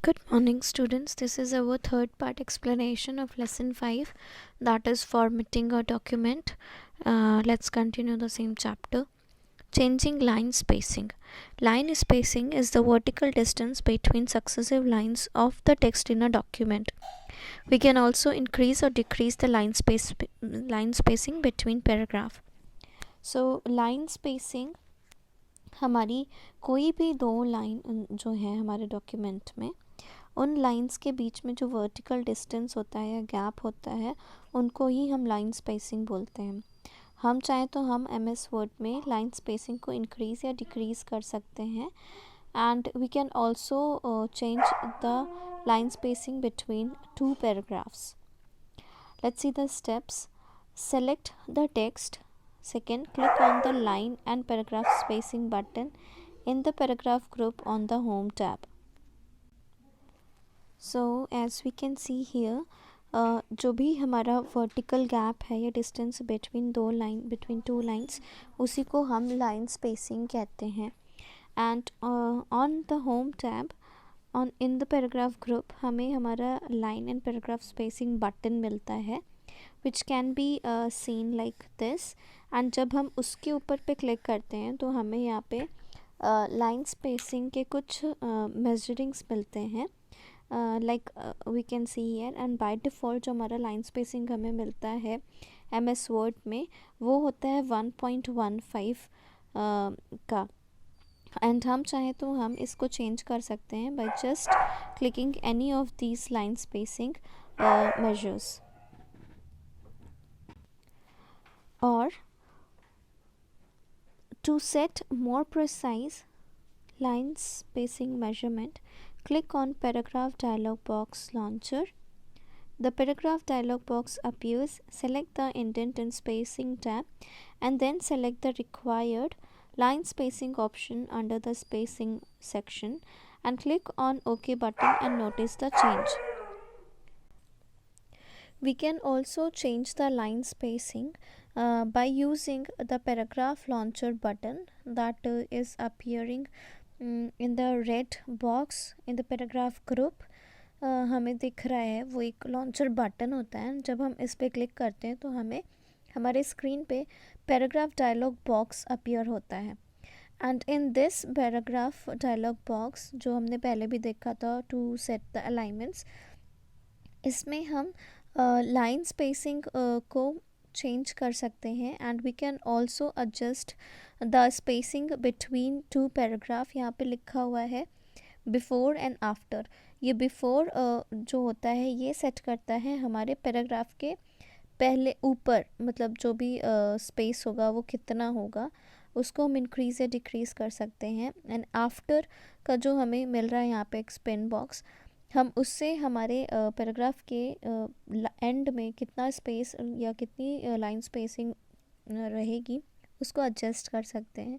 Good morning, students. This is our third part explanation of lesson 5, that is formatting a document. Let's continue the same chapter. Changing line spacing. Line spacing is the vertical distance between successive lines of the text in a document. We can also increase or decrease the line spacing between paragraph. So line spacing हमारी कोई भी दो line जो है हमारे document में, उन lines के बीच में जो वर्टिकल डिस्टेंस होता है या गैप होता है, उनको ही हम लाइन स्पेसिंग बोलते हैं. हम चाहें तो हम MS वर्ड में लाइन स्पेसिंग को इंक्रीज़ या डिक्रीज़ कर सकते हैं. And we can also change the line spacing between two paragraphs. Let's see the steps. Select the text. Second, click on the line and paragraph spacing button in the paragraph group on the home tab. So as we can see here, जो भी हमारा vertical gap है या distance between two lines, उसी को हम line spacing कहते हैं. And on the home tab, in the paragraph group, हमें हमारा line and paragraph spacing button मिलता है, which can be seen like this. And जब हम उसके ऊपर पे क्लिक करते हैं तो हमें यहाँ पे लाइन स्पेसिंग के कुछ मेजरिंग्स मिलते हैं, like we can see here. And by default जो हमारा लाइन स्पेसिंग हमें मिलता है MS वर्ड में, वो होता है 1.15 का. एंड हम चाहें तो हम इसको चेंज कर सकते हैं by just clicking any of these line spacing measures. और to set more precise line spacing measurement, click on Paragraph dialog box launcher. The paragraph dialog box appears. Select the Indent and Spacing tab and then select the required line spacing option under the spacing section and click on OK button and notice the change. We can also change the line spacing by using the paragraph launcher button that is appearing in the red box in the paragraph group. हमें दिख रहा है वो एक launcher button होता है. जब हम इस पर क्लिक करते हैं तो हमें हमारे स्क्रीन पे पैराग्राफ डायलॉग बॉक्स अपीयर होता है. And in this paragraph dialog box जो हमने पहले भी देखा था टू सेट द अलाइनमेंट्स, इसमें हम लाइन स्पेसिंग को चेंज कर सकते हैं. And we can also adjust the spacing between two paragraph. यहाँ पे लिखा हुआ है बिफ़ोर एंड आफ्टर. ये बिफ़ोर जो होता है ये सेट करता है हमारे पैराग्राफ के पहले ऊपर, मतलब जो भी स्पेस होगा वो कितना होगा, उसको हम इंक्रीज़ या डिक्रीज़ कर सकते हैं. एंड आफ्टर का जो हमें मिल रहा है यहाँ पे एक स्पिन बॉक्स, हम उससे हमारे पैराग्राफ के एंड में कितना स्पेस या कितनी लाइन स्पेसिंग रहेगी उसको एडजस्ट कर सकते हैं.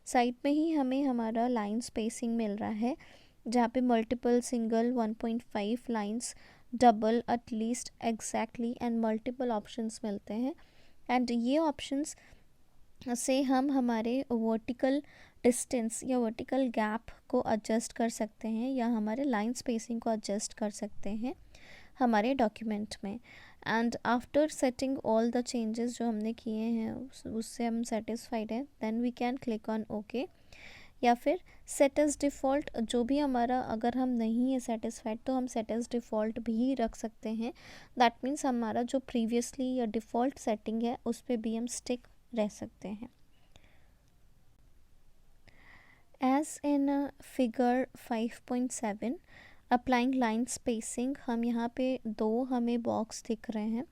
साइड में ही हमें हमारा लाइन स्पेसिंग मिल रहा है जहाँ पे multiple, single, 1.5 lines, double, at least, exactly and multiple options मिलते हैं. एंड ये ऑप्शंस से हम हमारे वर्टिकल डिस्टेंस या वर्टिकल गैप को एडजस्ट कर सकते हैं या हमारे लाइन स्पेसिंग को एडजस्ट कर सकते हैं हमारे डॉक्यूमेंट में. And after setting all the changes जो हमने किए हैं उससे हम सेटिस्फाइड हैं, then we can click on okay. या फिर सेट एज डिफ़ॉल्ट, जो भी हमारा, अगर हम नहीं है सेटिस्फाइड तो हम सेट एज डिफ़ॉल्ट भी रख सकते हैं. दैट मीन्स हमारा जो प्रीवियसली या डिफ़ॉल्ट सेटिंग है उस पर भी हम स्टिक रह सकते हैं. As in figure 5.7 applying line spacing, हम यहाँ पे दो हमें बॉक्स दिख रहे हैं.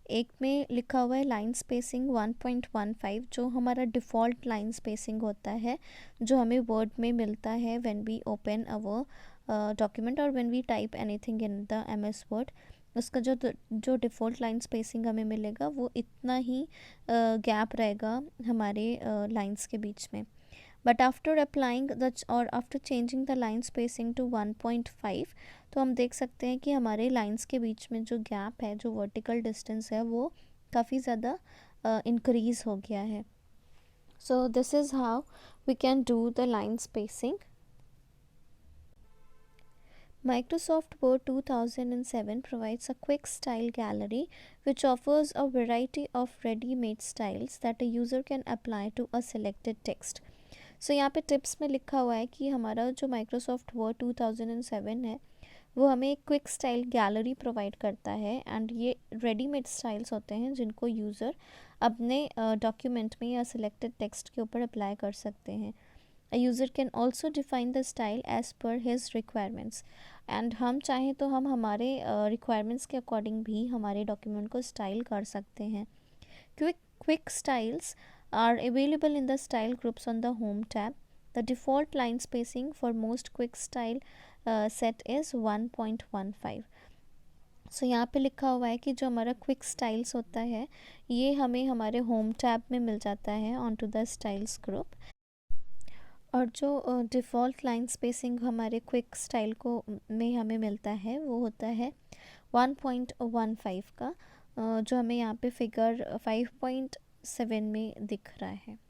एक में लिखा हुआ है लाइन स्पेसिंग 1.15 जो हमारा डिफ़ॉल्ट लाइन स्पेसिंग होता है जो हमें वर्ड में मिलता है when we open our document और when we type anything in the MS Word. उसका जो डिफ़ॉल्ट लाइन स्पेसिंग हमें मिलेगा वो इतना ही गैप रहेगा हमारे लाइंस के बीच में. बट आफ्टर अप्लाइंग और after changing the line spacing to 1.5 तो हम देख सकते हैं कि हमारे लाइंस के बीच में जो गैप है, जो वर्टिकल डिस्टेंस है, वो काफ़ी ज़्यादा इंक्रीज़ हो गया है. So this is how we can do the line spacing. Microsoft Word 2007 provides a quick style gallery which offers a variety of ready-made styles that a user can apply to a selected text. So यहाँ पे tips में लिखा हुआ है कि हमारा जो Microsoft Word 2007 है वो हमें एक क्विक स्टाइल गैलरी प्रोवाइड करता है एंड ये रेडीमेड स्टाइल्स होते हैं जिनको यूज़र अपने डॉक्यूमेंट में या सिलेक्टेड टेक्स्ट के ऊपर अप्लाई कर सकते हैं. A user can also define the style as per his requirements. And हम चाहें तो हम हमारे रिक्वायरमेंट्स के अकॉर्डिंग भी हमारे डॉक्यूमेंट को स्टाइल कर सकते हैं. Quick styles are available in the style groups on the home tab. The default line spacing for most quick style set is 1.15. सो यहाँ पे लिखा हुआ है कि जो हमारा क्विक स्टाइल्स होता है ये हमें हमारे होम टैब में मिल जाता है on to the styles group. और जो डिफ़ॉल्ट लाइन स्पेसिंग हमारे क्विक स्टाइल को में हमें मिलता है वो होता है 1.15 का, जो हमें यहाँ पे फिगर 5.7 में दिख रहा है.